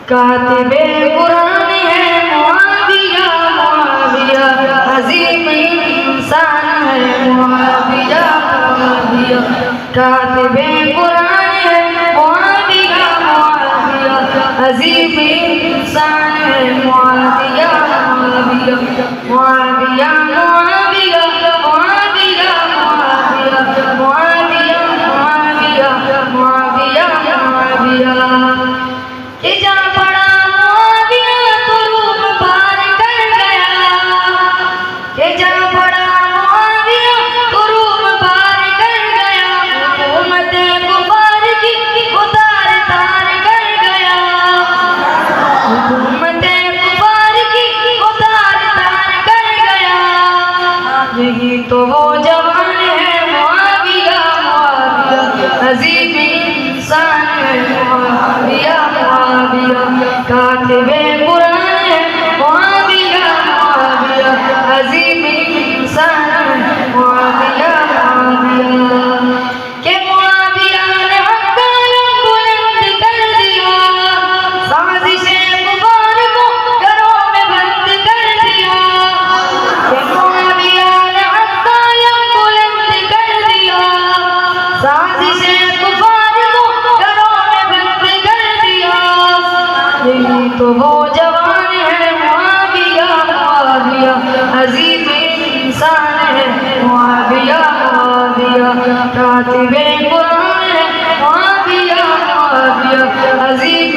کاتب قرآن ہے معاویہ، معاویہ عظیم انسان ہے معاویہ، معاویہ کاتب قرآن ہے معاویہ، معاویہ عظیم انسان ہے معاویہ، معاویہ معاویہ معاویہ معاویہ معاویہ معاویہ معاویہ معاویہ معاویہ کہ جا پڑا معاویہ تو روم پار کر گیا، کہ جا پڑا معاویہ تو روم پار کر گیا، حکومت کفار کی اتار تار کر گیا، حکومت کفار کی اتار تار کر گیا، یہی تو وہ جوان ہے معاویہ، معاویہ عظیم انسان ہے معاویہ، معاویہ کاتب قرآن ہے معاویہ، معاویہ عظیم انسان ہے معاویہ، معاویہ کہ معاویہ نے حق کا علم بلند کر دیا، سازش کفار کو گھروں میں بند کر دیا، کہ معاویہ نے حق کا علم بلند کر دیا، سازش کفار کو گھروں میں بند کر دیا، یہی تو وہ جوان ہے معاویہ، معاویہ عظیم انسان ہے معاویہ، معاویہ کاتب قرآن ہے معاویہ، معاویہ عظیم